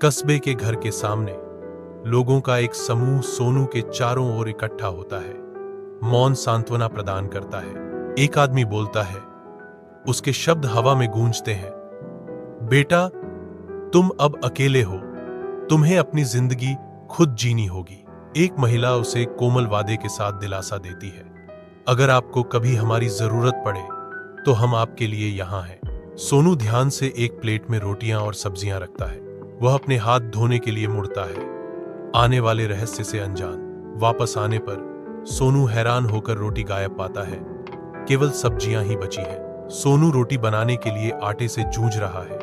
कस्बे के घर के सामने लोगों का एक समूह सोनू के चारों ओर इकट्ठा होता है। मौन सांत्वना प्रदान करता है। एक आदमी बोलता है, उसके शब्द हवा में गूंजते हैं। बेटा, तुम अब अकेले हो, तुम्हें अपनी जिंदगी खुद जीनी होगी। एक महिला उसे कोमल वादे के साथ दिलासा देती है, अगर आपको कभी हमारी जरूरत पड़े तो हम आपके लिए यहां हैं। सोनू ध्यान से एक प्लेट में रोटियां और सब्जियां रखता है। वह अपने हाथ धोने के लिए मुड़ता है, आने वाले रहस्य से अनजान। वापस आने पर सोनू हैरान होकर रोटी गायब पाता है। केवल सब्जियां ही बची हैं। सोनू रोटी बनाने के लिए आटे से जूझ रहा है।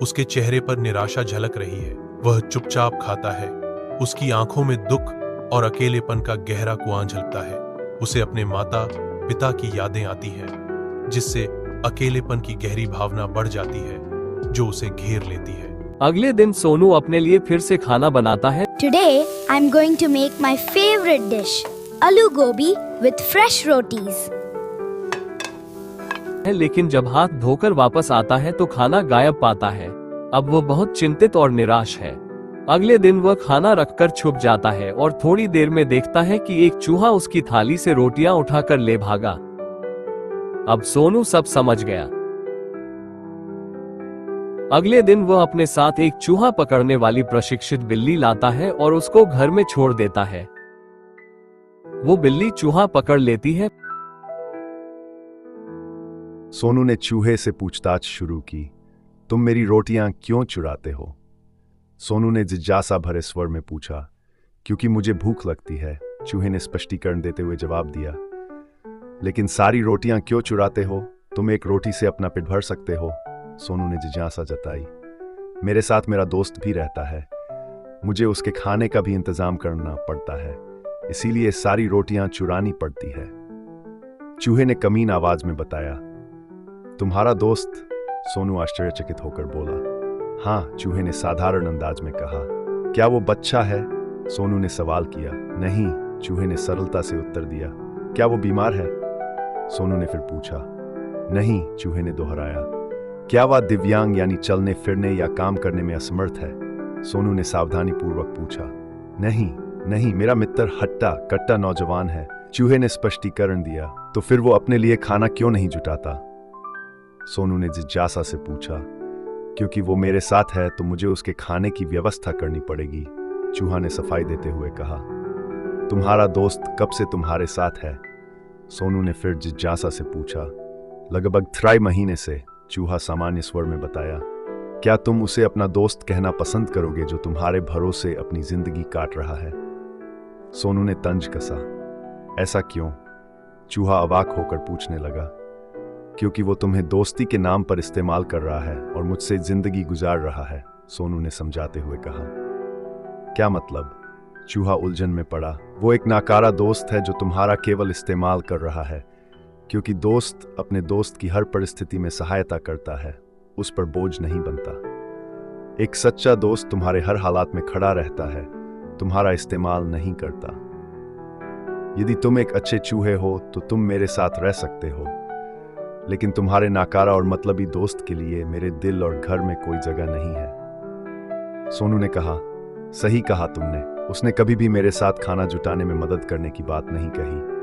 उसके चेहरे पर निराशा झलक रही है। वह चुपचाप खाता है। उसकी आंखों में दुख और अकेलेपन का गहरा कुआं झलकता है। उसे अपने माता पिता की यादें आती हैं, जिससे अकेलेपन की गहरी भावना बढ़ जाती है, जो उसे घेर लेती है। अगले दिन सोनू अपने लिए फिर से खाना बनाता है। Today, I'm going to make my favorite dish, aloo gobi with fresh rotis. लेकिन जब हाथ धोकर वापस आता है तो खाना गायब पाता है। अब वो बहुत चिंतित और निराश है। अगले दिन वह खाना रखकर छुप जाता है और थोड़ी देर में देखता है कि एक चूहा उसकी थाली से रोटियां उठाकर ले भागा। अब सोनू सब समझ गया। अगले दिन वह अपने साथ एक चूहा पकड़ने वाली प्रशिक्षित बिल्ली लाता है और उसको घर में छोड़ देता है। वो बिल्ली चूहा पकड़ लेती है। सोनू ने चूहे से पूछताछ शुरू की, तुम मेरी रोटियां क्यों चुराते हो? सोनू ने जिज्ञासा भरे स्वर में पूछा। क्योंकि मुझे भूख लगती है, चूहे ने स्पष्टीकरण देते हुए जवाब दिया। लेकिन सारी रोटियां क्यों चुराते हो? तुम एक रोटी से अपना पेट भर सकते हो। सोनू ने जिज्ञासा जताई। मेरे साथ मेरा दोस्त भी रहता है, मुझे उसके खाने का भी इंतजाम करना पड़ता है, इसीलिए सारी रोटियां चुरानी पड़ती है। चूहे ने कमीन आवाज में बताया। तुम्हारा दोस्त? सोनू आश्चर्यचकित होकर बोला। हाँ, चूहे ने साधारण अंदाज में कहा। क्या वो बच्चा है? सोनू ने सवाल किया। नहीं, चूहे ने सरलता से उत्तर दिया। क्या वो बीमार है? सोनू ने फिर पूछा। नहीं, चूहे ने दोहराया। क्या वह दिव्यांग यानी चलने फिरने या काम करने में असमर्थ है? सोनू ने सावधानी पूर्वक पूछा। नहीं नहीं, मेरा मित्र हट्टा कट्टा नौजवान है, चूहे ने स्पष्टीकरण दिया। तो फिर वो अपने लिए खाना क्यों नहीं जुटाता? सोनू ने जिज्ञासा से पूछा। क्योंकि वो मेरे साथ है तो मुझे उसके खाने की व्यवस्था करनी पड़ेगी, चूहा ने सफाई देते हुए कहा। तुम्हारा दोस्त कब से तुम्हारे साथ है? सोनू ने फिर जिज्ञासा से पूछा। लगभग 3 महीने से, चूहा सामान्य स्वर में बताया। क्या तुम उसे अपना दोस्त कहना पसंद करोगे जो तुम्हारे भरोसे अपनी जिंदगी काट रहा है? सोनू ने तंज कसा। ऐसा क्यों? चूहा अवाक होकर पूछने लगा। क्योंकि वो तुम्हें दोस्ती के नाम पर इस्तेमाल कर रहा है और मुझसे जिंदगी गुजार रहा है, सोनू ने समझाते हुए कहा। क्या मतलब? चूहा उलझन में पड़ा। वो एक नाकारा दोस्त है जो तुम्हारा केवल इस्तेमाल कर रहा है, क्योंकि दोस्त अपने दोस्त की हर परिस्थिति में सहायता करता है, उस पर बोझ नहीं बनता। एक सच्चा दोस्त तुम्हारे हर हालात में खड़ा रहता है, तुम्हारा इस्तेमाल नहीं करता। यदि तुम एक अच्छे चूहे हो तो तुम मेरे साथ रह सकते हो, लेकिन तुम्हारे नाकारा और मतलबी दोस्त के लिए मेरे दिल और घर में कोई जगह नहीं है। सोनू ने कहा। सही कहा तुमने। उसने कभी भी मेरे साथ खाना जुटाने में मदद करने की बात नहीं कही।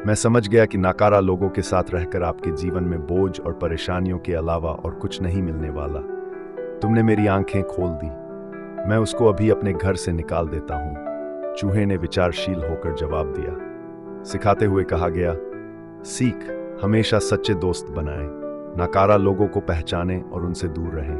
मैं समझ गया कि नाकारा लोगों के साथ रहकर आपके जीवन में बोझ और परेशानियों के अलावा और कुछ नहीं मिलने वाला। तुमने मेरी आंखें खोल दी। मैं उसको अभी अपने घर से निकाल देता हूं, चूहे ने विचारशील होकर जवाब दिया। सिखाते हुए कहा गया, सीख, हमेशा सच्चे दोस्त बनाएं, नाकारा लोगों को पहचानें और उनसे दूर रहें।